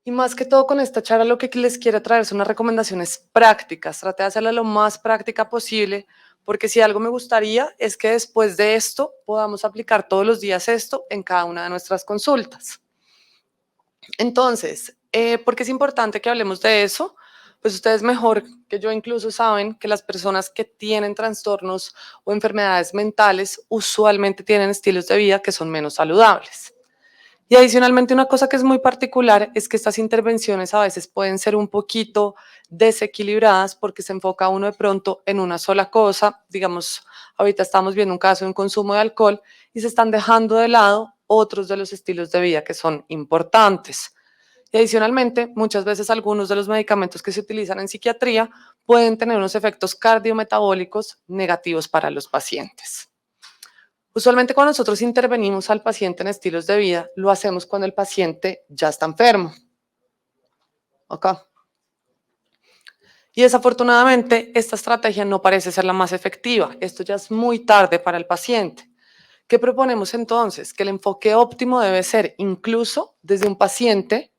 Y más que todo con esta charla lo que les quiero traer son unas recomendaciones prácticas. Traté de hacerla lo más práctica posible, porque si algo me gustaría es que después de esto podamos aplicar todos los días esto en cada una de nuestras consultas. Entonces, ¿por qué es importante que hablemos de eso? Pues ustedes mejor que yo incluso saben que las personas que tienen trastornos o enfermedades mentales usualmente tienen estilos de vida que son menos saludables. Y adicionalmente una cosa que es muy particular es que estas intervenciones a veces pueden ser un poquito desequilibradas porque se enfoca uno de pronto en una sola cosa. Digamos, ahorita estamos viendo un caso de un consumo de alcohol y se están dejando de lado otros de los estilos de vida que son importantes. Y adicionalmente, muchas veces algunos de los medicamentos que se utilizan en psiquiatría pueden tener unos efectos cardiometabólicos negativos para los pacientes. Usualmente cuando nosotros intervenimos al paciente en estilos de vida, lo hacemos cuando el paciente ya está enfermo. Acá. Y desafortunadamente, esta estrategia no parece ser la más efectiva. Esto ya es muy tarde para el paciente. ¿Qué proponemos entonces? Que el enfoque óptimo debe ser incluso desde un paciente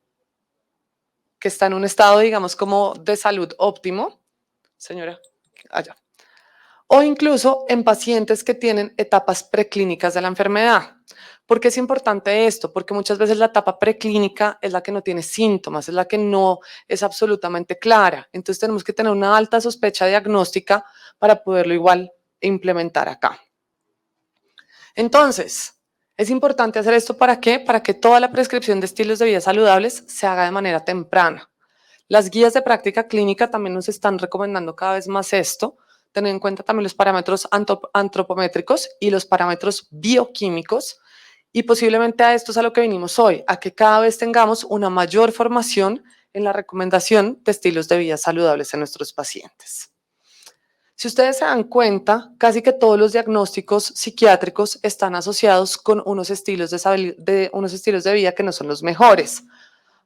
que está en un estado, digamos, como de salud óptimo, señora, allá, o incluso en pacientes que tienen etapas preclínicas de la enfermedad. ¿Por qué es importante esto? Porque muchas veces la etapa preclínica es la que no tiene síntomas, es la que no es absolutamente clara. Entonces tenemos que tener una alta sospecha diagnóstica para poderlo igual implementar acá. Entonces, es importante hacer esto ¿para qué? Para que toda la prescripción de estilos de vida saludables se haga de manera temprana. Las guías de práctica clínica también nos están recomendando cada vez más esto, tener en cuenta también los parámetros antropométricos y los parámetros bioquímicos, y posiblemente a esto es a lo que vinimos hoy, a que cada vez tengamos una mayor formación en la recomendación de estilos de vida saludables en nuestros pacientes. Si ustedes se dan cuenta, casi que todos los diagnósticos psiquiátricos están asociados con unos estilos de vida que no son los mejores.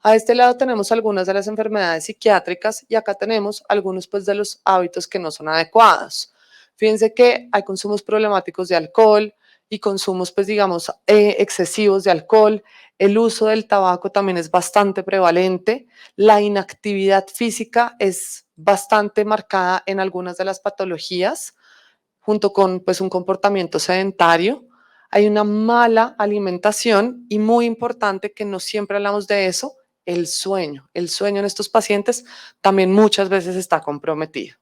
A este lado tenemos algunas de las enfermedades psiquiátricas y acá tenemos algunos pues, de los hábitos que no son adecuados. Fíjense que hay consumos problemáticos de alcohol y consumos, pues digamos, excesivos de alcohol. El uso del tabaco también es bastante prevalente. La inactividad física es bastante marcada en algunas de las patologías, junto con pues, un comportamiento sedentario. Hay una mala alimentación y muy importante que no siempre hablamos de eso, el sueño. El sueño en estos pacientes también muchas veces está comprometido.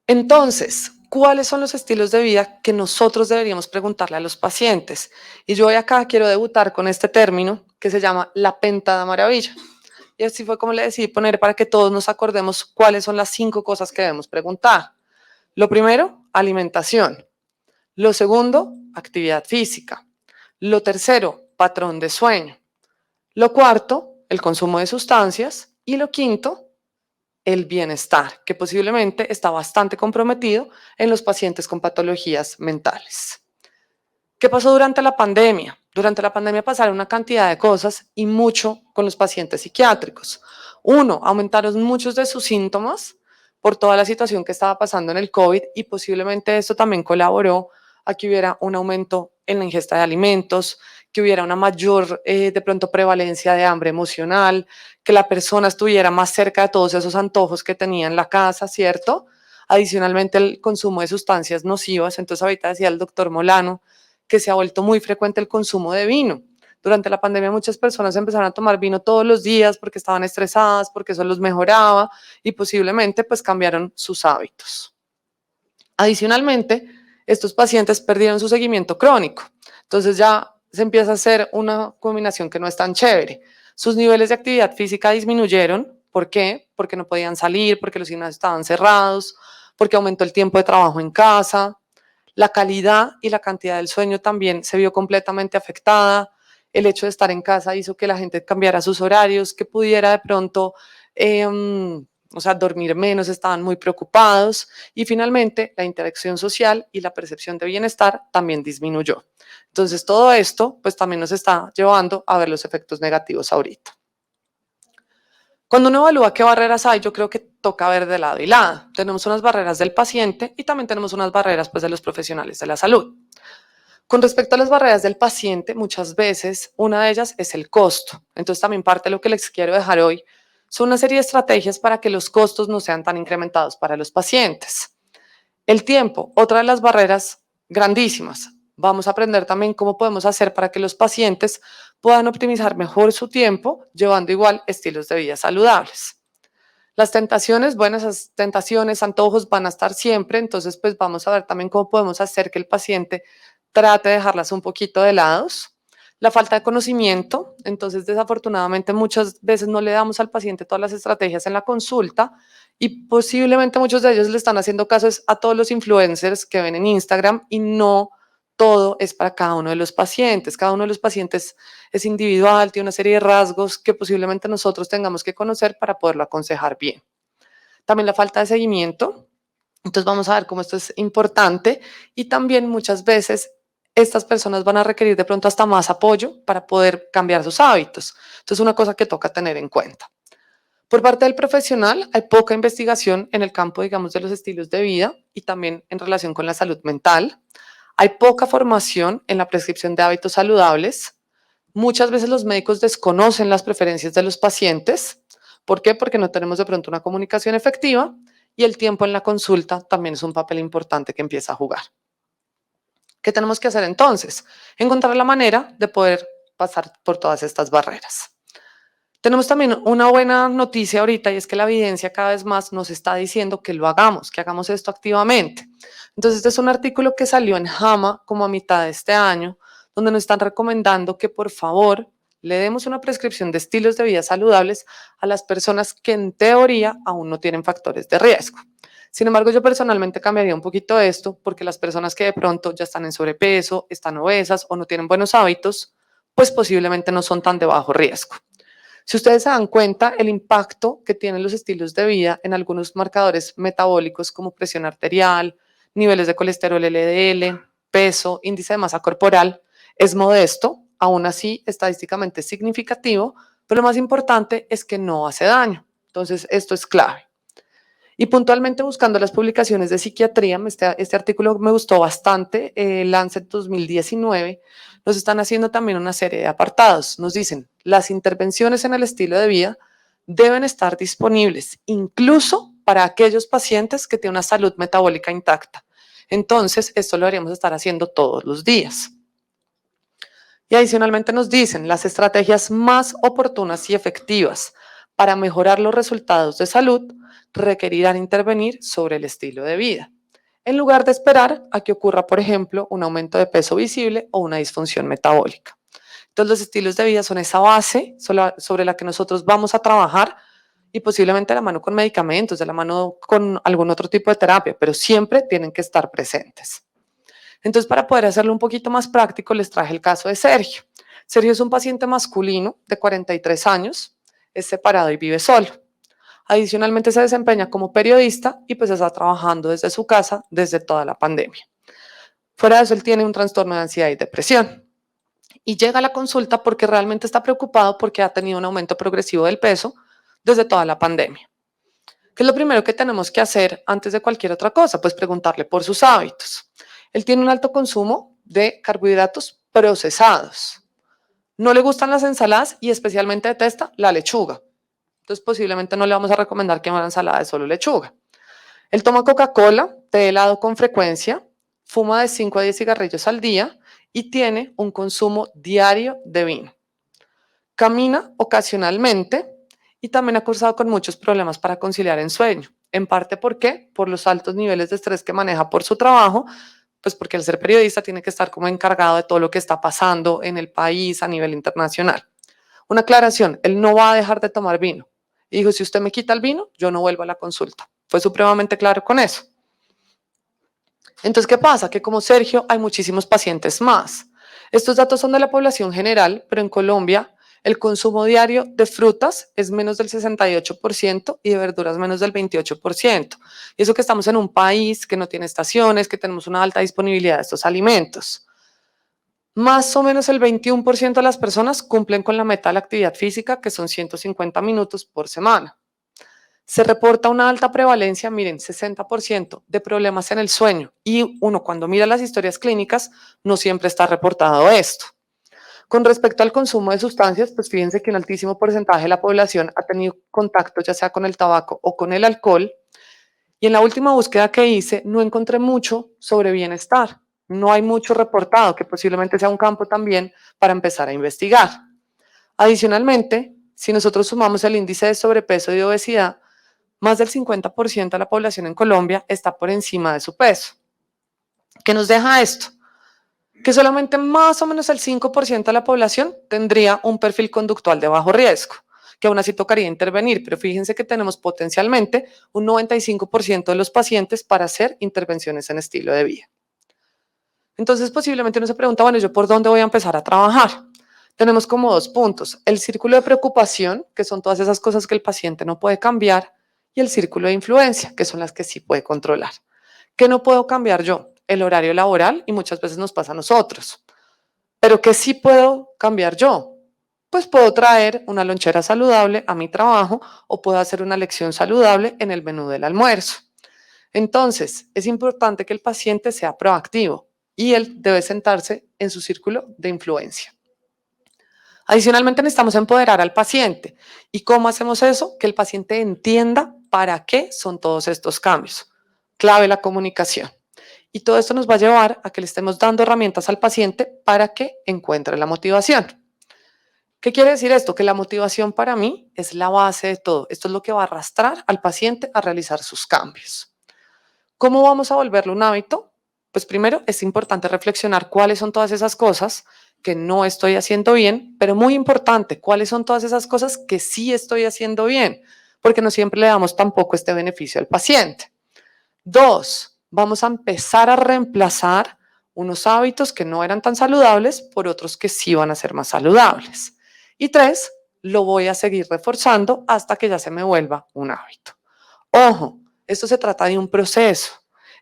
Entonces, ¿cuáles son los estilos de vida que nosotros deberíamos preguntarle a los pacientes? Y yo hoy acá quiero debutar con este término que se llama la pentada maravilla. Y así fue como le decidí poner para que todos nos acordemos cuáles son las 5 cosas que debemos preguntar. Lo primero, alimentación. Lo segundo, actividad física. Lo tercero, patrón de sueño. Lo cuarto, el consumo de sustancias. Y lo quinto, el bienestar, que posiblemente está bastante comprometido en los pacientes con patologías mentales. ¿Qué pasó durante la pandemia? Durante la pandemia pasaron una cantidad de cosas y mucho con los pacientes psiquiátricos. Uno, aumentaron muchos de sus síntomas por toda la situación que estaba pasando en el COVID y posiblemente esto también colaboró a que hubiera un aumento en la ingesta de alimentos, que hubiera una mayor de pronto prevalencia de hambre emocional, que la persona estuviera más cerca de todos esos antojos que tenía en la casa, ¿cierto? Adicionalmente el consumo de sustancias nocivas. Entonces ahorita decía el doctor Molano que se ha vuelto muy frecuente el consumo de vino. Durante la pandemia muchas personas empezaron a tomar vino todos los días porque estaban estresadas, porque eso los mejoraba y posiblemente pues cambiaron sus hábitos. Adicionalmente, estos pacientes perdieron su seguimiento crónico. Entonces ya se empieza a hacer una combinación que no es tan chévere. Sus niveles de actividad física disminuyeron. ¿Por qué? Porque no podían salir, porque los gimnasios estaban cerrados, porque aumentó el tiempo de trabajo en casa. La calidad y la cantidad del sueño también se vio completamente afectada. El hecho de estar en casa hizo que la gente cambiara sus horarios, que pudiera de pronto dormir menos, estaban muy preocupados y finalmente la interacción social y la percepción de bienestar también disminuyó. Entonces todo esto pues también nos está llevando a ver los efectos negativos ahorita. Cuando uno evalúa qué barreras hay, yo creo que toca ver de lado y lado. Tenemos unas barreras del paciente y también tenemos unas barreras pues, de los profesionales de la salud. Con respecto a las barreras del paciente, muchas veces una de ellas es el costo. Entonces también parte de lo que les quiero dejar hoy son una serie de estrategias para que los costos no sean tan incrementados para los pacientes. El tiempo, otra de las barreras grandísimas. Vamos a aprender también cómo podemos hacer para que los pacientes puedan optimizar mejor su tiempo, llevando igual estilos de vida saludables. Las tentaciones, bueno, esas tentaciones, antojos van a estar siempre, entonces pues vamos a ver también cómo podemos hacer que el paciente trate de dejarlas un poquito de lados. La falta de conocimiento, entonces desafortunadamente muchas veces no le damos al paciente todas las estrategias en la consulta y posiblemente muchos de ellos le están haciendo caso a todos los influencers que ven en Instagram y no todo es para cada uno de los pacientes. Cada uno de los pacientes es individual, tiene una serie de rasgos que posiblemente nosotros tengamos que conocer para poderlo aconsejar bien. También la falta de seguimiento. Entonces vamos a ver cómo esto es importante y también muchas veces estas personas van a requerir de pronto hasta más apoyo para poder cambiar sus hábitos. Entonces una cosa que toca tener en cuenta. Por parte del profesional hay poca investigación en el campo, digamos, de los estilos de vida y también en relación con la salud mental. Hay poca formación en la prescripción de hábitos saludables. Muchas veces los médicos desconocen las preferencias de los pacientes. ¿Por qué? Porque no tenemos de pronto una comunicación efectiva y el tiempo en la consulta también es un papel importante que empieza a jugar. ¿Qué tenemos que hacer entonces? Encontrar la manera de poder pasar por todas estas barreras. Tenemos también una buena noticia ahorita y es que la evidencia cada vez más nos está diciendo que lo hagamos, que hagamos esto activamente. Entonces, este es un artículo que salió en JAMA como a mitad de este año, donde nos están recomendando que por favor le demos una prescripción de estilos de vida saludables a las personas que en teoría aún no tienen factores de riesgo. Sin embargo, yo personalmente cambiaría un poquito esto porque las personas que de pronto ya están en sobrepeso, están obesas o no tienen buenos hábitos, pues posiblemente no son tan de bajo riesgo. Si ustedes se dan cuenta, el impacto que tienen los estilos de vida en algunos marcadores metabólicos como presión arterial, niveles de colesterol LDL, peso, índice de masa corporal, es modesto, aún así estadísticamente es significativo, pero lo más importante es que no hace daño. Entonces, esto es clave. Y puntualmente buscando las publicaciones de psiquiatría, este artículo me gustó bastante, Lancet 2019, nos están haciendo también una serie de apartados. Nos dicen, las intervenciones en el estilo de vida deben estar disponibles, incluso para aquellos pacientes que tienen una salud metabólica intacta. Entonces, esto lo deberíamos estar haciendo todos los días. Y adicionalmente nos dicen, las estrategias más oportunas y efectivas para mejorar los resultados de salud requerirán intervenir sobre el estilo de vida, en lugar de esperar a que ocurra, por ejemplo, un aumento de peso visible o una disfunción metabólica. Entonces, los estilos de vida son esa base sobre la que nosotros vamos a trabajar y posiblemente de la mano con medicamentos, de la mano con algún otro tipo de terapia, pero siempre tienen que estar presentes. Entonces, para poder hacerlo un poquito más práctico, les traje el caso de Sergio. Sergio es un paciente masculino de 43 años, es separado y vive solo. Adicionalmente se desempeña como periodista y pues está trabajando desde su casa desde toda la pandemia. Fuera de eso, él tiene un trastorno de ansiedad y depresión. Y llega a la consulta porque realmente está preocupado porque ha tenido un aumento progresivo del peso desde toda la pandemia. ¿Qué es lo primero que tenemos que hacer antes de cualquier otra cosa? Pues preguntarle por sus hábitos. Él tiene un alto consumo de carbohidratos procesados. No le gustan las ensaladas y especialmente detesta la lechuga. Entonces posiblemente no le vamos a recomendar que haga una ensalada de solo lechuga. Él toma Coca-Cola, té helado con frecuencia, fuma de 5 a 10 cigarrillos al día y tiene un consumo diario de vino. Camina ocasionalmente y también ha cursado con muchos problemas para conciliar el sueño. En parte, ¿por qué? Por los altos niveles de estrés que maneja por su trabajo, pues porque al ser periodista tiene que estar como encargado de todo lo que está pasando en el país a nivel internacional. Una aclaración, él no va a dejar de tomar vino. Y dijo, si usted me quita el vino, yo no vuelvo a la consulta. Fue supremamente claro con eso. Entonces, ¿qué pasa? Que como Sergio hay muchísimos pacientes más. Estos datos son de la población general, pero en Colombia el consumo diario de frutas es menos del 68% y de verduras menos del 28%. Y eso que estamos en un país que no tiene estaciones, que tenemos una alta disponibilidad de estos alimentos. Más o menos el 21% de las personas cumplen con la meta de la actividad física, que son 150 minutos por semana. Se reporta una alta prevalencia, miren, 60% de problemas en el sueño. Y uno cuando mira las historias clínicas, no siempre está reportado esto. Con respecto al consumo de sustancias, pues fíjense que un altísimo porcentaje de la población ha tenido contacto ya sea con el tabaco o con el alcohol. Y en la última búsqueda que hice, no encontré mucho sobre bienestar. No hay mucho reportado, que posiblemente sea un campo también para empezar a investigar. Adicionalmente, si nosotros sumamos el índice de sobrepeso y de obesidad, más del 50% de la población en Colombia está por encima de su peso. ¿Qué nos deja esto? Que solamente más o menos el 5% de la población tendría un perfil conductual de bajo riesgo, que aún así tocaría intervenir, pero fíjense que tenemos potencialmente un 95% de los pacientes para hacer intervenciones en estilo de vida. Entonces, posiblemente uno se pregunta, bueno, ¿yo por dónde voy a empezar a trabajar? Tenemos como dos puntos, el círculo de preocupación, que son todas esas cosas que el paciente no puede cambiar, y el círculo de influencia, que son las que sí puede controlar. ¿Qué no puedo cambiar yo? El horario laboral, y muchas veces nos pasa a nosotros. Pero ¿qué sí puedo cambiar yo? Pues puedo traer una lonchera saludable a mi trabajo o puedo hacer una lección saludable en el menú del almuerzo. Entonces, es importante que el paciente sea proactivo y él debe sentarse en su círculo de influencia. Adicionalmente, necesitamos empoderar al paciente. ¿Y cómo hacemos eso? Que el paciente entienda para qué son todos estos cambios. Clave la comunicación. Y todo esto nos va a llevar a que le estemos dando herramientas al paciente para que encuentre la motivación. ¿Qué quiere decir esto? Que la motivación para mí es la base de todo. Esto es lo que va a arrastrar al paciente a realizar sus cambios. ¿Cómo vamos a volverlo un hábito? Pues primero es importante reflexionar cuáles son todas esas cosas que no estoy haciendo bien, pero muy importante, cuáles son todas esas cosas que sí estoy haciendo bien, porque no siempre le damos tampoco este beneficio al paciente. Dos, vamos a empezar a reemplazar unos hábitos que no eran tan saludables por otros que sí van a ser más saludables. Y tres, lo voy a seguir reforzando hasta que ya se me vuelva un hábito. Ojo, esto se trata de un proceso.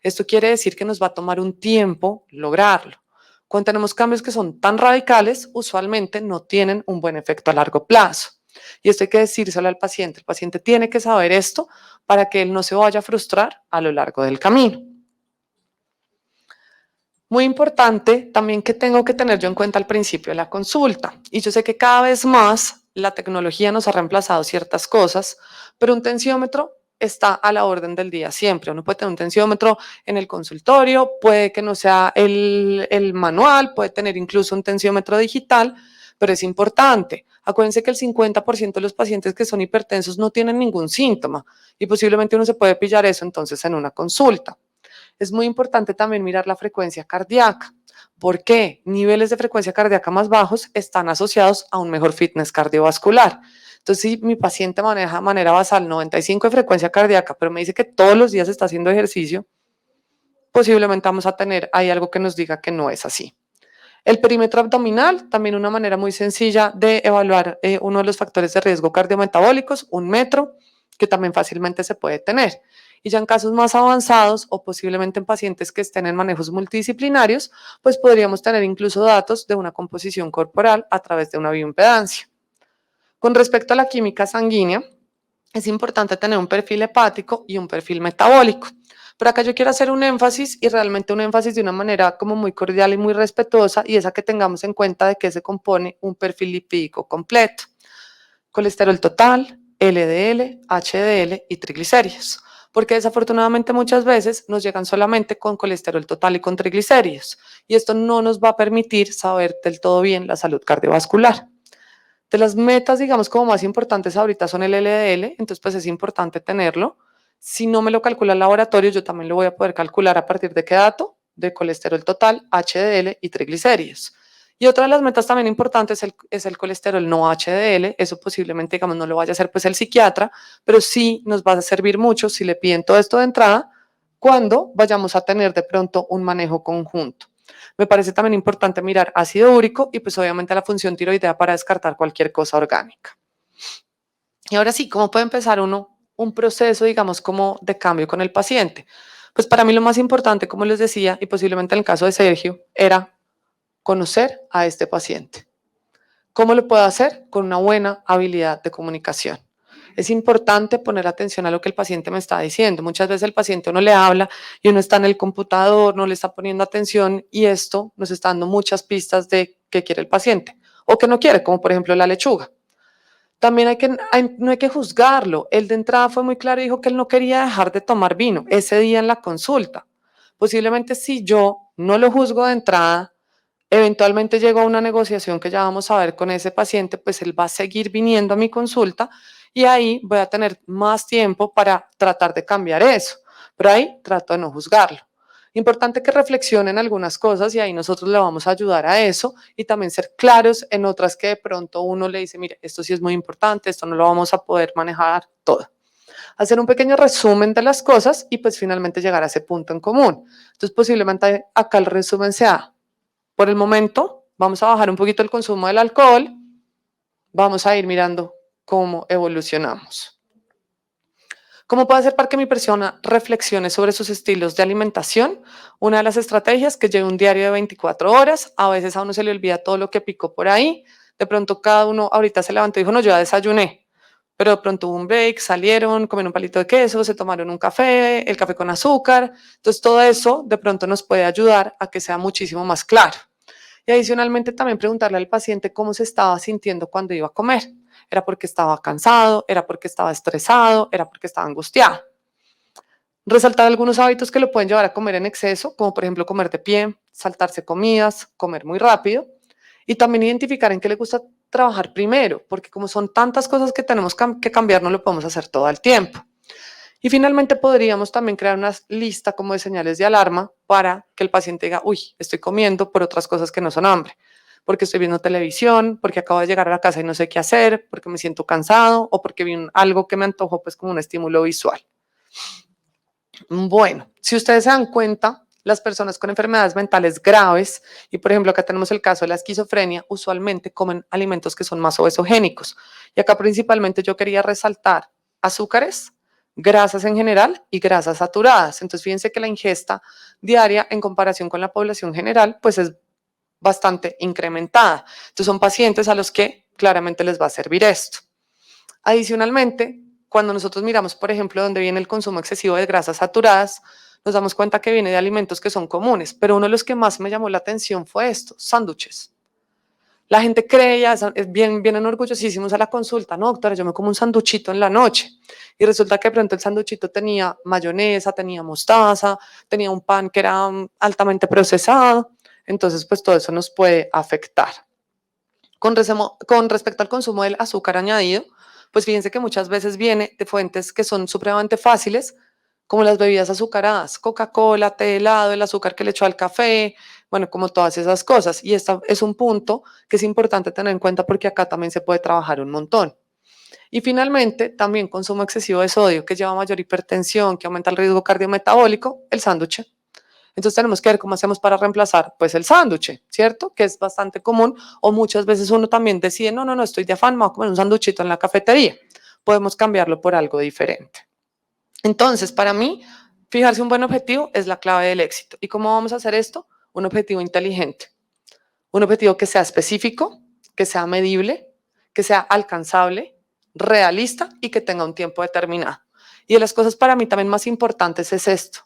Esto quiere decir que nos va a tomar un tiempo lograrlo. Cuando tenemos cambios que son tan radicales, usualmente no tienen un buen efecto a largo plazo. Y esto hay que decírselo al paciente. El paciente tiene que saber esto para que él no se vaya a frustrar a lo largo del camino. Muy importante también que tengo que tener yo en cuenta al principio de la consulta. Y yo sé que cada vez más la tecnología nos ha reemplazado ciertas cosas, pero un tensiómetro está a la orden del día siempre. Uno puede tener un tensiómetro en el consultorio, puede que no sea el manual, puede tener incluso un tensiómetro digital, pero es importante. Acuérdense que el 50% de los pacientes que son hipertensos no tienen ningún síntoma y posiblemente uno se puede pillar eso entonces en una consulta. Es muy importante también mirar la frecuencia cardíaca. ¿Por qué? Niveles de frecuencia cardíaca más bajos están asociados a un mejor fitness cardiovascular. Entonces, si mi paciente maneja de manera basal 95 de frecuencia cardíaca, pero me dice que todos los días está haciendo ejercicio, posiblemente vamos a tener ahí algo que nos diga que no es así. El perímetro abdominal, también una manera muy sencilla de evaluar uno de los factores de riesgo cardiometabólicos, 1 metro, que también fácilmente se puede tener. Y ya en casos más avanzados o posiblemente en pacientes que estén en manejos multidisciplinarios, pues podríamos tener incluso datos de una composición corporal a través de una bioimpedancia. Con respecto a la química sanguínea, es importante tener un perfil hepático y un perfil metabólico. Pero acá yo quiero hacer un énfasis y realmente un énfasis de una manera como muy cordial y muy respetuosa y esa que tengamos en cuenta de que se compone un perfil lipídico completo. Colesterol total, LDL, HDL y triglicéridos. Porque desafortunadamente muchas veces nos llegan solamente con colesterol total y con triglicéridos. Y esto no nos va a permitir saber del todo bien la salud cardiovascular. De las metas, digamos, como más importantes ahorita son el LDL, entonces pues es importante tenerlo. Si no me lo calcula el laboratorio, yo también lo voy a poder calcular a partir de qué dato, de colesterol total, HDL y triglicéridos. Y otra de las metas también importantes es el colesterol no HDL, eso posiblemente, digamos, no lo vaya a hacer pues el psiquiatra, pero sí nos va a servir mucho si le piden todo esto de entrada, cuando vayamos a tener de pronto un manejo conjunto. Me parece también importante mirar ácido úrico y pues obviamente la función tiroidea para descartar cualquier cosa orgánica. Y ahora sí, ¿cómo puede empezar uno un proceso, digamos, como de cambio con el paciente? Pues para mí lo más importante, como les decía, y posiblemente en el caso de Sergio, era conocer a este paciente. ¿Cómo lo puedo hacer? Con una buena habilidad de comunicación. Es importante poner atención a lo que el paciente me está diciendo. Muchas veces el paciente uno le habla y uno está en el computador, no le está poniendo atención y esto nos está dando muchas pistas de qué quiere el paciente o qué no quiere, como por ejemplo la lechuga. También no hay que juzgarlo. Él de entrada fue muy claro y dijo que él no quería dejar de tomar vino ese día en la consulta. Posiblemente si yo no lo juzgo de entrada, eventualmente llego a una negociación que ya vamos a ver con ese paciente, pues él va a seguir viniendo a mi consulta y ahí voy a tener más tiempo para tratar de cambiar eso. Pero ahí trato de no juzgarlo. Importante que reflexionen algunas cosas y ahí nosotros le vamos a ayudar a eso y también ser claros en otras que de pronto uno le dice, mire, esto sí es muy importante, esto no lo vamos a poder manejar todo. Hacer un pequeño resumen de las cosas y pues finalmente llegar a ese punto en común. Entonces posiblemente acá el resumen sea, por el momento vamos a bajar un poquito el consumo del alcohol, vamos a ir mirando cómo evolucionamos. ¿Cómo puedo hacer para que mi persona reflexione sobre sus estilos de alimentación? Una de las estrategias es que lleve un diario de 24 horas. A veces a uno se le olvida todo lo que picó por ahí. De pronto cada uno ahorita se levantó y dijo, no, yo ya desayuné. Pero de pronto hubo un break, salieron, comieron un palito de queso, se tomaron un café, el café con azúcar. Entonces todo eso de pronto nos puede ayudar a que sea muchísimo más claro. Y adicionalmente también preguntarle al paciente cómo se estaba sintiendo cuando iba a comer. ¿Era porque estaba cansado? ¿Era porque estaba estresado? ¿Era porque estaba angustiado? Resaltar algunos hábitos que lo pueden llevar a comer en exceso, como por ejemplo comer de pie, saltarse comidas, comer muy rápido. Y también identificar en qué le gusta trabajar primero, porque como son tantas cosas que tenemos que cambiar, no lo podemos hacer todo el tiempo. Y finalmente podríamos también crear una lista como de señales de alarma para que el paciente diga, uy, estoy comiendo por otras cosas que no son hambre, porque estoy viendo televisión, porque acabo de llegar a la casa y no sé qué hacer, porque me siento cansado o porque vi algo que me antojó pues como un estímulo visual. Bueno, si ustedes se dan cuenta, las personas con enfermedades mentales graves, y por ejemplo acá tenemos el caso de la esquizofrenia, usualmente comen alimentos que son más obesogénicos. Y acá principalmente yo quería resaltar azúcares, grasas en general y grasas saturadas. Entonces fíjense que la ingesta diaria en comparación con la población general pues es bastante incrementada. Entonces son pacientes a los que claramente les va a servir esto. Adicionalmente, cuando nosotros miramos, por ejemplo, dónde viene el consumo excesivo de grasas saturadas, nos damos cuenta que viene de alimentos que son comunes, pero uno de los que más me llamó la atención fue esto, sándwiches. La gente cree, ya vienen orgullosísimos a la consulta, no, doctora, yo me como un sanduchito en la noche. Y resulta que de pronto el sanduchito tenía mayonesa, tenía mostaza, tenía un pan que era altamente procesado. Entonces, pues todo eso nos puede afectar. Con respecto al consumo del azúcar añadido, pues fíjense que muchas veces viene de fuentes que son supremamente fáciles, como las bebidas azucaradas, Coca-Cola, té helado, el azúcar que le echó al café, bueno, como todas esas cosas. Y este es un punto que es importante tener en cuenta porque acá también se puede trabajar un montón. Y finalmente, también consumo excesivo de sodio, que lleva mayor hipertensión, que aumenta el riesgo cardiometabólico, el sándwich. Entonces tenemos que ver cómo hacemos para reemplazar pues el sándwich, ¿cierto? Que es bastante común o muchas veces uno también decide, no, estoy de afán, me voy a comer un sándwichito en la cafetería. Podemos cambiarlo por algo diferente. Entonces, para mí, fijarse un buen objetivo es la clave del éxito. ¿Y cómo vamos a hacer esto? Un objetivo inteligente. Un objetivo que sea específico, que sea medible, que sea alcanzable, realista y que tenga un tiempo determinado. Y de las cosas para mí también más importantes es esto.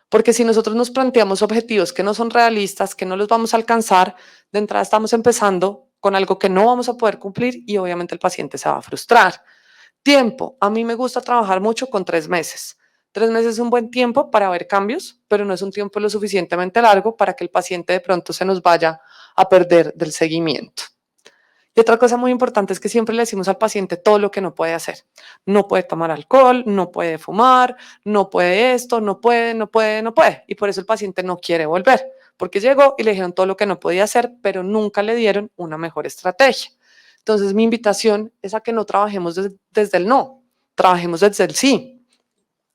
Porque si nosotros nos planteamos objetivos que no son realistas, que no los vamos a alcanzar, de entrada estamos empezando con algo que no vamos a poder cumplir y obviamente el paciente se va a frustrar. Tiempo. A mí me gusta trabajar mucho con 3 meses. 3 meses es un buen tiempo para ver cambios, pero no es un tiempo lo suficientemente largo para que el paciente de pronto se nos vaya a perder del seguimiento. Y otra cosa muy importante es que siempre le decimos al paciente todo lo que no puede hacer. No puede tomar alcohol, no puede fumar, no puede esto, no puede, no puede, no puede. Y por eso el paciente no quiere volver, porque llegó y le dijeron todo lo que no podía hacer, pero nunca le dieron una mejor estrategia. Entonces mi invitación es a que no trabajemos desde el no, trabajemos desde el sí.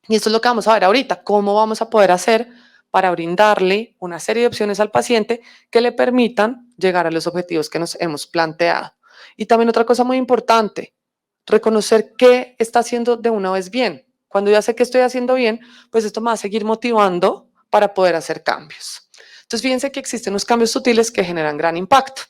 Y esto es lo que vamos a ver ahorita, cómo vamos a poder hacer para brindarle una serie de opciones al paciente que le permitan llegar a los objetivos que nos hemos planteado. Y también otra cosa muy importante, reconocer qué está haciendo de una vez bien. Cuando ya sé que estoy haciendo bien, pues esto me va a seguir motivando para poder hacer cambios. Entonces, fíjense que existen unos cambios sutiles que generan gran impacto.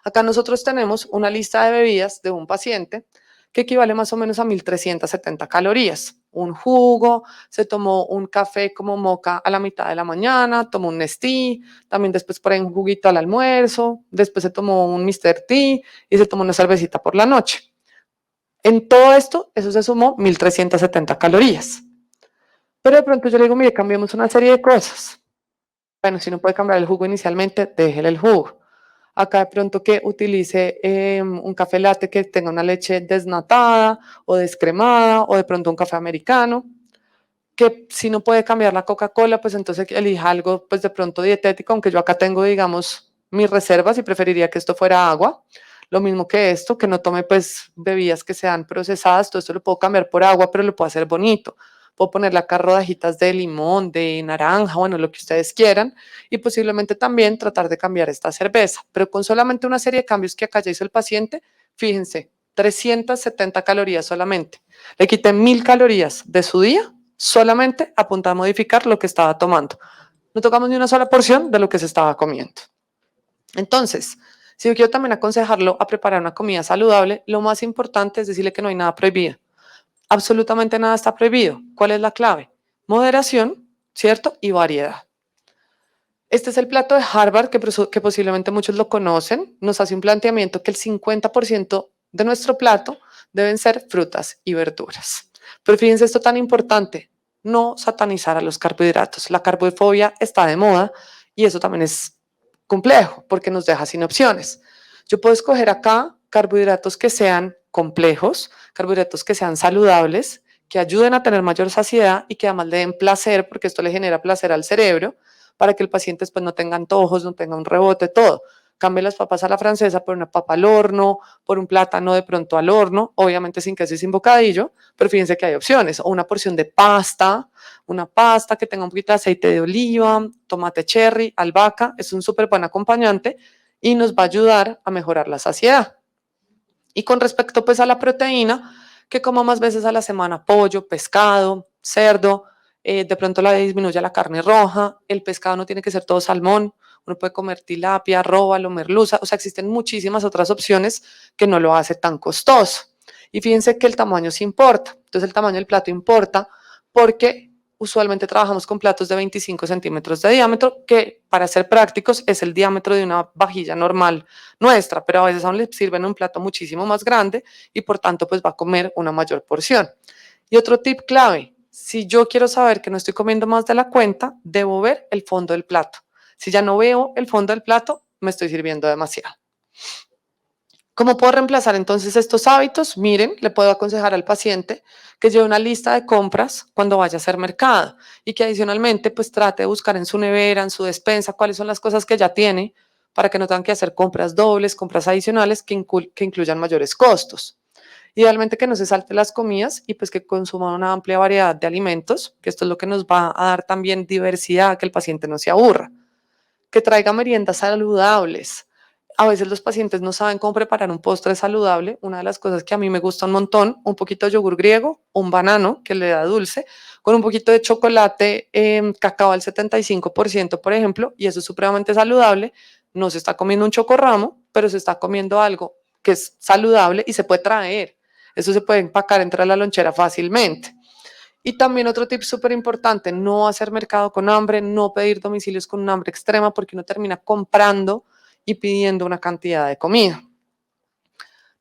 Acá nosotros tenemos una lista de bebidas de un paciente que equivale más o menos a 1370 calorías. Un jugo, se tomó un café como moca a la mitad de la mañana, tomó un Nestí, también después por ahí un juguito al almuerzo, después se tomó un Mr. Tea y se tomó una cervecita por la noche. En todo esto, eso se sumó 1370 calorías. Pero de pronto yo le digo, mire, cambiemos una serie de cosas. Bueno, si no puede cambiar el jugo inicialmente, déjele el jugo. Acá de pronto que utilice un café latte que tenga una leche desnatada o descremada o de pronto un café americano. Que si no puede cambiar la Coca-Cola, pues entonces elija algo pues de pronto dietético, aunque yo acá tengo, digamos, mis reservas y preferiría que esto fuera agua. Lo mismo que esto, que no tome pues bebidas que sean procesadas, todo esto lo puedo cambiar por agua, pero lo puedo hacer bonito. Puedo ponerle acá rodajitas de limón, de naranja, bueno, lo que ustedes quieran, y posiblemente también tratar de cambiar esta cerveza, pero con solamente una serie de cambios que acá ya hizo el paciente, fíjense, 370 calorías solamente. Le quité 1000 calorías de su día solamente a punto de modificar lo que estaba tomando. No tocamos ni una sola porción de lo que se estaba comiendo. Entonces, si yo quiero también aconsejarlo a preparar una comida saludable, lo más importante es decirle que no hay nada prohibido. Absolutamente nada está prohibido. ¿Cuál es la clave? Moderación, ¿cierto? Y variedad. Este es el plato de Harvard, que posiblemente muchos lo conocen. Nos hace un planteamiento que el 50% de nuestro plato deben ser frutas y verduras. Pero fíjense esto tan importante, no satanizar a los carbohidratos. La carbofobia está de moda y eso también es complejo porque nos deja sin opciones. Yo puedo escoger acá carbohidratos que sean complejos, carbohidratos que sean saludables, que ayuden a tener mayor saciedad y que además le den placer, porque esto le genera placer al cerebro, para que el paciente después no tenga antojos, no tenga un rebote, todo. Cambie las papas a la francesa por una papa al horno, por un plátano de pronto al horno, obviamente sin queso y sin bocadillo, pero fíjense que hay opciones. O una porción de pasta, una pasta que tenga un poquito de aceite de oliva, tomate cherry, albahaca, es un súper buen acompañante y nos va a ayudar a mejorar la saciedad. Y con respecto pues a la proteína, que como más veces a la semana pollo, pescado, cerdo, de pronto la disminuye la carne roja, el pescado no tiene que ser todo salmón, uno puede comer tilapia, róbalo, merluza, o sea, existen muchísimas otras opciones que no lo hace tan costoso. Y fíjense que el tamaño sí importa, entonces el tamaño del plato importa porque usualmente trabajamos con platos de 25 centímetros de diámetro, que para ser prácticos es el diámetro de una vajilla normal nuestra, pero a veces aún le sirven un plato muchísimo más grande y por tanto pues va a comer una mayor porción. Y otro tip clave, si yo quiero saber que no estoy comiendo más de la cuenta, debo ver el fondo del plato. Si ya no veo el fondo del plato, me estoy sirviendo demasiado. ¿Cómo puedo reemplazar entonces estos hábitos? Miren, le puedo aconsejar al paciente que lleve una lista de compras cuando vaya a hacer mercado y que adicionalmente pues trate de buscar en su nevera, en su despensa, cuáles son las cosas que ya tiene para que no tengan que hacer compras dobles, compras adicionales que incluyan mayores costos. Idealmente que no se salte las comidas y pues que consuma una amplia variedad de alimentos, que esto es lo que nos va a dar también diversidad, que el paciente no se aburra. Que traiga meriendas saludables. A veces los pacientes no saben cómo preparar un postre saludable. Una de las cosas que a mí me gusta un montón, un poquito de yogur griego, un banano que le da dulce, con un poquito de chocolate, cacao al 75%, por ejemplo, y eso es supremamente saludable. No se está comiendo un chocorramo, pero se está comiendo algo que es saludable y se puede traer. Eso se puede empacar entre la lonchera fácilmente. Y también otro tip súper importante, no hacer mercado con hambre, no pedir domicilios con una hambre extrema porque uno termina comprando y pidiendo una cantidad de comida.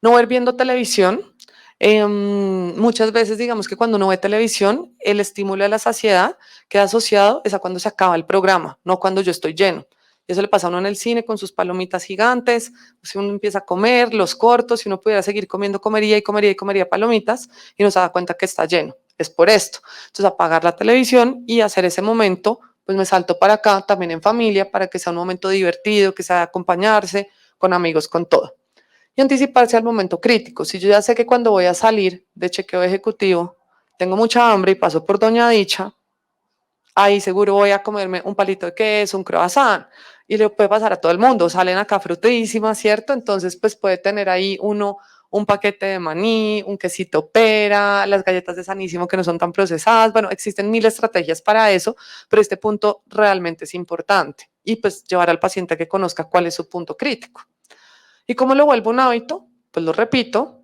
No ver viendo televisión. Muchas veces digamos que cuando uno ve televisión, el estímulo de la saciedad queda asociado es a cuando se acaba el programa, no cuando yo estoy lleno. Eso le pasa a uno en el cine con sus palomitas gigantes, si uno empieza a comer, los cortos, si uno pudiera seguir comiendo, comería y comería y comería palomitas y no se da cuenta que está lleno. Es por esto. Entonces apagar la televisión y hacer ese momento, pues me salto para acá también en familia para que sea un momento divertido, que sea de acompañarse con amigos, con todo y anticiparse al momento crítico. Si yo ya sé que cuando voy a salir de chequeo ejecutivo tengo mucha hambre y paso por Doña Dicha, ahí seguro voy a comerme un palito de queso, un croissant, y le puede pasar a todo el mundo. Salen acá frutísimas, ¿cierto? Entonces, pues puede tener ahí uno un paquete de maní, un quesito pera, las galletas de Sanísimo que no son tan procesadas. Bueno, existen mil estrategias para eso, pero este punto realmente es importante. Y pues llevar al paciente a que conozca cuál es su punto crítico. ¿Y cómo lo vuelvo un hábito? Pues lo repito,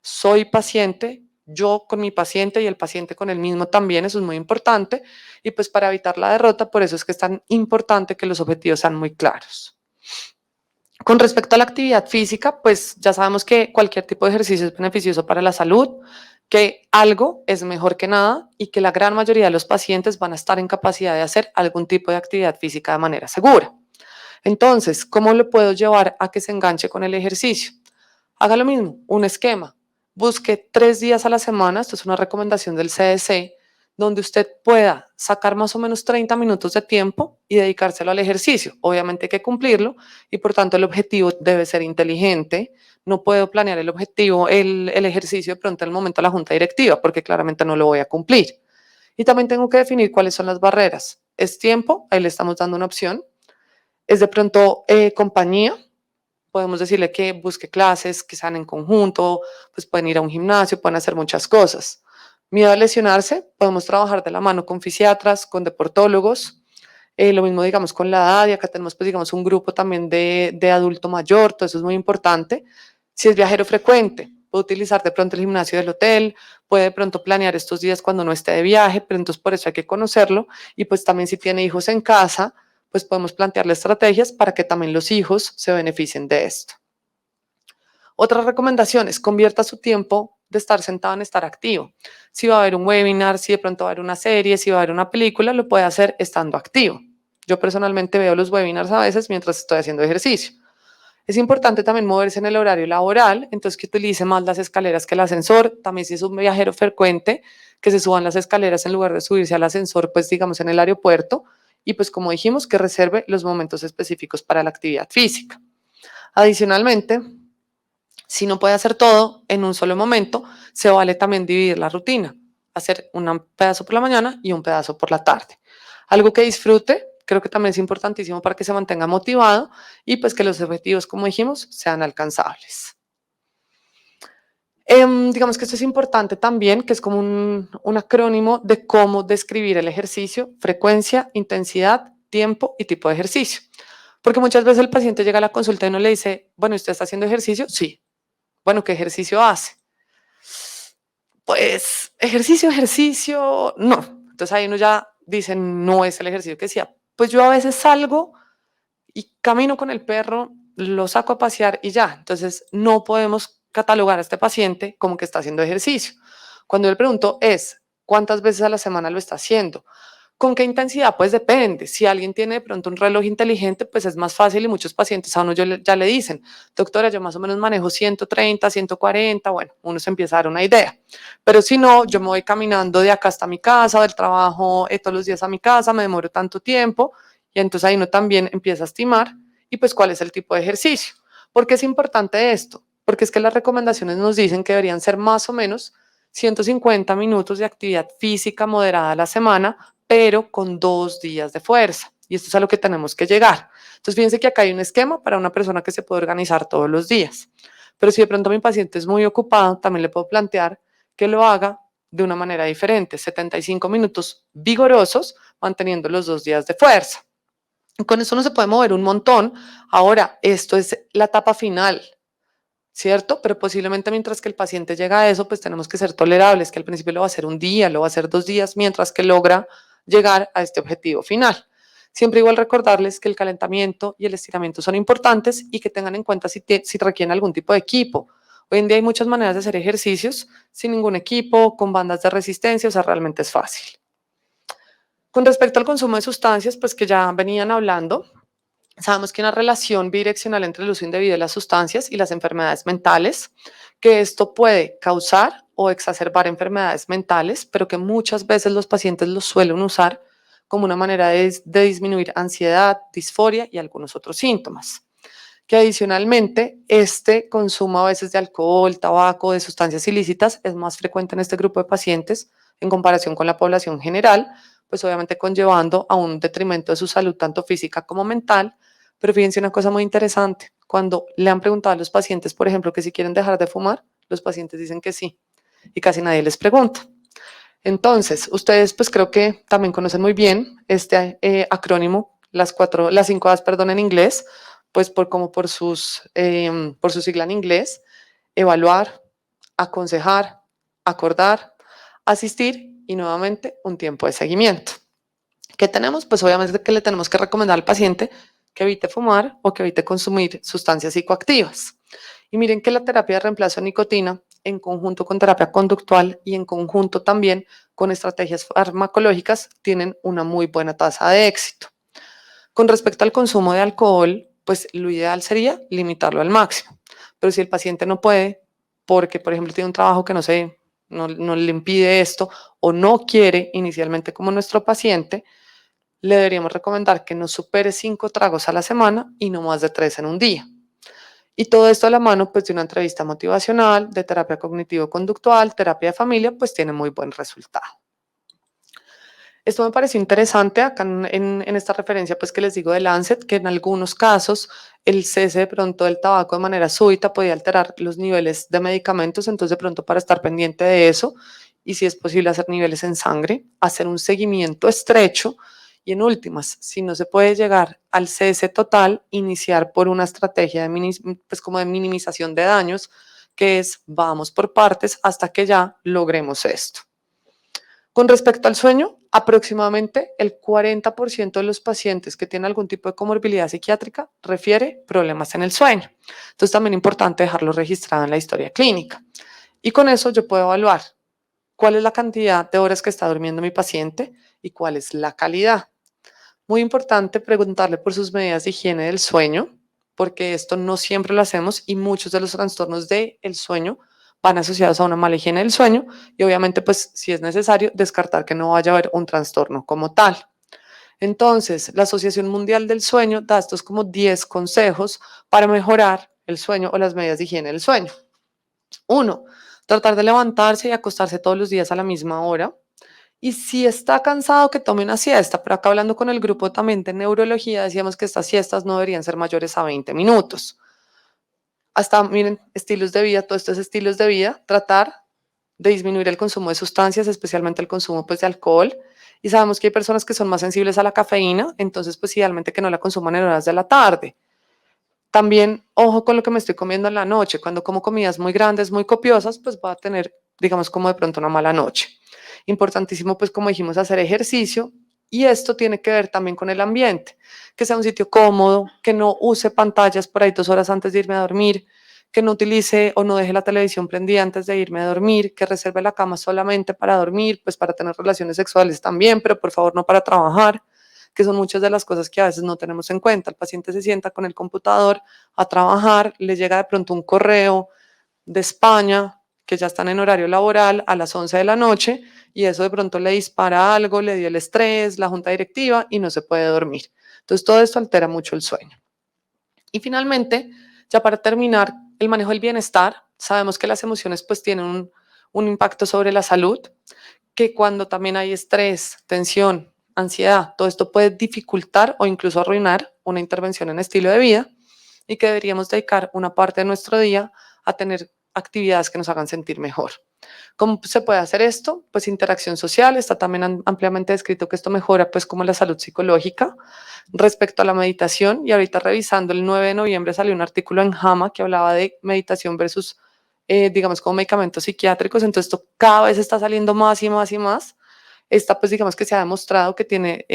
soy paciente, yo con mi paciente y el paciente con el mismo también, eso es muy importante. Y pues para evitar la derrota, por eso es que es tan importante que los objetivos sean muy claros. Con respecto a la actividad física, pues ya sabemos que cualquier tipo de ejercicio es beneficioso para la salud, que algo es mejor que nada y que la gran mayoría de los pacientes van a estar en capacidad de hacer algún tipo de actividad física de manera segura. Entonces, ¿cómo lo puedo llevar a que se enganche con el ejercicio? Haga lo mismo, un esquema. Busque 3 días a la semana, esto es una recomendación del CDC, donde usted pueda sacar más o menos 30 minutos de tiempo y dedicárselo al ejercicio. Obviamente hay que cumplirlo y por tanto el objetivo debe ser inteligente. No puedo planear el objetivo, el ejercicio de pronto en el momento de la junta directiva, porque claramente no lo voy a cumplir. Y también tengo que definir cuáles son las barreras. ¿Es tiempo? Ahí le estamos dando una opción. ¿Es de pronto compañía? Podemos decirle que busque clases, que sean en conjunto, pues pueden ir a un gimnasio, pueden hacer muchas cosas. Miedo a lesionarse, podemos trabajar de la mano con fisiatras, con deportólogos, lo mismo digamos con la edad, y acá tenemos pues digamos un grupo también de adulto mayor, todo eso es muy importante. Si es viajero frecuente, puede utilizar de pronto el gimnasio del hotel, puede de pronto planear estos días cuando no esté de viaje, pero entonces por eso hay que conocerlo, y pues también si tiene hijos en casa, pues podemos plantearle estrategias para que también los hijos se beneficien de esto. Otras recomendaciones, convierta su tiempo de estar sentado en estar activo. Si va a haber un webinar, si de pronto va a haber una serie, si va a haber una película, lo puede hacer estando activo. Yo personalmente veo los webinars a veces mientras estoy haciendo ejercicio. Es importante también moverse en el horario laboral, entonces que utilice más las escaleras que el ascensor. También si es un viajero frecuente, que se suban las escaleras en lugar de subirse al ascensor, pues digamos en el aeropuerto. Y pues como dijimos, que reserve los momentos específicos para la actividad física. Adicionalmente, si no puede hacer todo en un solo momento, se vale también dividir la rutina, hacer un pedazo por la mañana y un pedazo por la tarde. Algo que disfrute, creo que también es importantísimo para que se mantenga motivado y pues que los objetivos, como dijimos, sean alcanzables. Digamos que esto es importante también, que es como un acrónimo de cómo describir el ejercicio: frecuencia, intensidad, tiempo y tipo de ejercicio. Porque muchas veces el paciente llega a la consulta y uno le dice, bueno, ¿usted está haciendo ejercicio? Sí. Bueno, ¿qué ejercicio hace? Pues ejercicio, no. Entonces ahí uno ya dice, no es el ejercicio que decía. Pues yo a veces salgo y camino con el perro, lo saco a pasear y ya. Entonces no podemos catalogar a este paciente como que está haciendo ejercicio. Cuando yo le pregunto es, ¿cuántas veces a la semana lo está haciendo? ¿Con qué intensidad? Pues depende. Si alguien tiene de pronto un reloj inteligente, pues es más fácil y muchos pacientes a uno ya le dicen, doctora, yo más o menos manejo 130, 140, bueno, uno se empieza a dar una idea. Pero si no, yo me voy caminando de acá hasta mi casa, del trabajo todos los días a mi casa, me demoro tanto tiempo y entonces ahí uno también empieza a estimar y pues cuál es el tipo de ejercicio. ¿Por qué es importante esto? Porque es que las recomendaciones nos dicen que deberían ser más o menos 150 minutos de actividad física moderada a la semana, pero con 2 días de fuerza. Y esto es a lo que tenemos que llegar. Entonces, fíjense que acá hay un esquema para una persona que se puede organizar todos los días. Pero si de pronto mi paciente es muy ocupado, también le puedo plantear que lo haga de una manera diferente, 75 minutos vigorosos, manteniendo los 2 días de fuerza. Con eso no se puede mover un montón. Ahora, esto es la etapa final, ¿cierto? Pero posiblemente mientras que el paciente llega a eso, pues tenemos que ser tolerables, que al principio lo va a hacer un día, lo va a hacer 2 días, mientras que logra llegar a este objetivo final. Siempre igual recordarles que el calentamiento y el estiramiento son importantes y que tengan en cuenta si requieren algún tipo de equipo. Hoy en día hay muchas maneras de hacer ejercicios sin ningún equipo, con bandas de resistencia, o sea, realmente es fácil. Con respecto al consumo de sustancias, pues que ya venían hablando, sabemos que hay una relación bidireccional entre el uso indebido de las sustancias y las enfermedades mentales, que esto puede causar o exacerbar enfermedades mentales, pero que muchas veces los pacientes lo suelen usar como una manera de disminuir ansiedad, disforia y algunos otros síntomas. Que adicionalmente este consumo a veces de alcohol, tabaco, de sustancias ilícitas es más frecuente en este grupo de pacientes en comparación con la población general, pues obviamente conllevando a un detrimento de su salud tanto física como mental. Pero fíjense una cosa muy interesante, cuando le han preguntado a los pacientes, por ejemplo, que si quieren dejar de fumar, los pacientes dicen que sí y casi nadie les pregunta. Entonces, ustedes pues creo que también conocen muy bien este acrónimo, las 5 A's, perdón, en inglés, pues por su sigla en inglés: evaluar, aconsejar, acordar, asistir y nuevamente un tiempo de seguimiento. ¿Qué tenemos? Pues obviamente que le tenemos que recomendar al paciente que evite fumar o que evite consumir sustancias psicoactivas. Y miren que la terapia de reemplazo de nicotina, en conjunto con terapia conductual y en conjunto también con estrategias farmacológicas, tienen una muy buena tasa de éxito. Con respecto al consumo de alcohol, pues lo ideal sería limitarlo al máximo. Pero si el paciente no puede, porque por ejemplo tiene un trabajo que no le impide esto o no quiere inicialmente como nuestro paciente, le deberíamos recomendar que no supere 5 tragos a la semana y no más de 3 en un día. Y todo esto a la mano pues de una entrevista motivacional, de terapia cognitivo-conductual, terapia de familia, pues tiene muy buen resultado. Esto me pareció interesante acá en esta referencia pues que les digo de Lancet, que en algunos casos el cese de pronto del tabaco de manera súbita podía alterar los niveles de medicamentos, entonces de pronto para estar pendiente de eso y si es posible hacer niveles en sangre, hacer un seguimiento estrecho y en últimas, si no se puede llegar al cese total, iniciar por una estrategia de, pues como de minimización de daños, que es vamos por partes hasta que ya logremos esto. Con respecto al sueño, aproximadamente el 40% de los pacientes que tienen algún tipo de comorbilidad psiquiátrica refiere problemas en el sueño. Entonces también es importante dejarlo registrado en la historia clínica. Y con eso yo puedo evaluar cuál es la cantidad de horas que está durmiendo mi paciente y cuál es la calidad. Muy importante preguntarle por sus medidas de higiene del sueño, porque esto no siempre lo hacemos y muchos de los trastornos del sueño van asociados a una mala higiene del sueño y obviamente pues si es necesario descartar que no vaya a haber un trastorno como tal. Entonces, la Asociación Mundial del Sueño da estos como 10 consejos para mejorar el sueño o las medidas de higiene del sueño. 1. Tratar de levantarse y acostarse todos los días a la misma hora. Y si está cansado, que tome una siesta. Pero acá hablando con el grupo también de neurología, decíamos que estas siestas no deberían ser mayores a 20 minutos. Hasta, miren, estilos de vida, todos estos estilos de vida, tratar de disminuir el consumo de sustancias, especialmente el consumo pues, de alcohol. Y sabemos que hay personas que son más sensibles a la cafeína, entonces pues idealmente que no la consuman en horas de la tarde. También, ojo con lo que me estoy comiendo en la noche. Cuando como comidas muy grandes, muy copiosas, pues va a tener, digamos, como de pronto una mala noche. Importantísimo, pues como dijimos, hacer ejercicio. Y esto tiene que ver también con el ambiente, que sea un sitio cómodo, que no use pantallas por ahí 2 horas antes de irme a dormir, que no utilice o no deje la televisión prendida antes de irme a dormir, que reserve la cama solamente para dormir, pues para tener relaciones sexuales también, pero por favor no para trabajar, que son muchas de las cosas que a veces no tenemos en cuenta. El paciente se sienta con el computador a trabajar, le llega de pronto un correo de España, que ya están en horario laboral a las 11 de la noche, y eso de pronto le dispara algo, le dio el estrés, la junta directiva y no se puede dormir. Entonces todo esto altera mucho el sueño. Y finalmente, ya para terminar, el manejo del bienestar. Sabemos que las emociones pues tienen un impacto sobre la salud, que cuando también hay estrés, tensión, ansiedad, todo esto puede dificultar o incluso arruinar una intervención en estilo de vida y que deberíamos dedicar una parte de nuestro día a tener actividades que nos hagan sentir mejor. ¿Cómo se puede hacer esto? Pues interacción social, está también ampliamente descrito que esto mejora pues como la salud psicológica. Respecto a la meditación, y ahorita revisando el 9 de noviembre salió un artículo en JAMA que hablaba de meditación versus, digamos, como medicamentos psiquiátricos, entonces esto cada vez está saliendo más y más y más. Esta pues digamos que se ha demostrado que tiene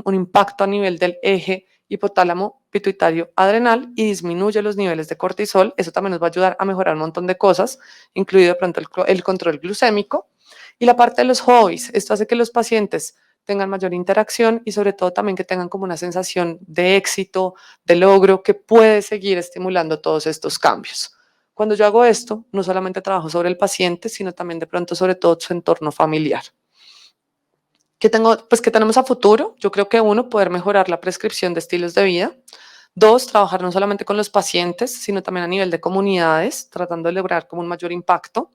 un impacto a nivel del eje hipotálamo pituitario adrenal y disminuye los niveles de cortisol. Eso también nos va a ayudar a mejorar un montón de cosas, incluido de pronto el control glucémico. Y la parte de los hobbies, esto hace que los pacientes tengan mayor interacción y sobre todo también que tengan como una sensación de éxito, de logro, que puede seguir estimulando todos estos cambios. Cuando yo hago esto, no solamente trabajo sobre el paciente, sino también de pronto sobre todo su entorno familiar. ¿Qué tenemos a futuro? Yo creo que uno, poder mejorar la prescripción de estilos de vida. Dos, trabajar no solamente con los pacientes, sino también a nivel de comunidades, tratando de lograr como un mayor impacto.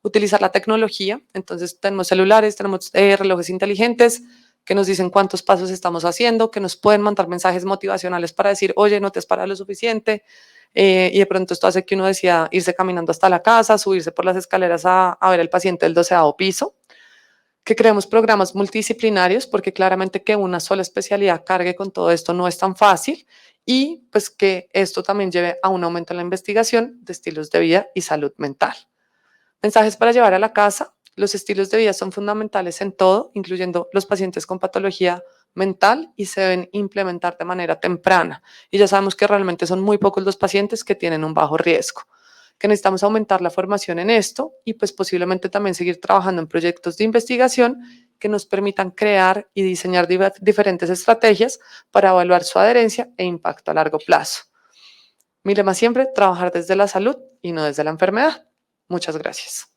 Utilizar la tecnología, entonces tenemos celulares, tenemos relojes inteligentes que nos dicen cuántos pasos estamos haciendo, que nos pueden mandar mensajes motivacionales para decir, oye, no te has parado lo suficiente, y de pronto esto hace que uno decida irse caminando hasta la casa, subirse por las escaleras a ver al paciente del 12º piso, que creemos programas multidisciplinarios, porque claramente que una sola especialidad cargue con todo esto no es tan fácil, y pues que esto también lleve a un aumento en la investigación de estilos de vida y salud mental. Mensajes para llevar a la casa. Los estilos de vida son fundamentales en todo, incluyendo los pacientes con patología mental, y se deben implementar de manera temprana. Y ya sabemos que realmente son muy pocos los pacientes que tienen un bajo riesgo, que necesitamos aumentar la formación en esto y pues posiblemente también seguir trabajando en proyectos de investigación que nos permitan crear y diseñar diferentes estrategias para evaluar su adherencia e impacto a largo plazo. Mi lema siempre, trabajar desde la salud y no desde la enfermedad. Muchas gracias.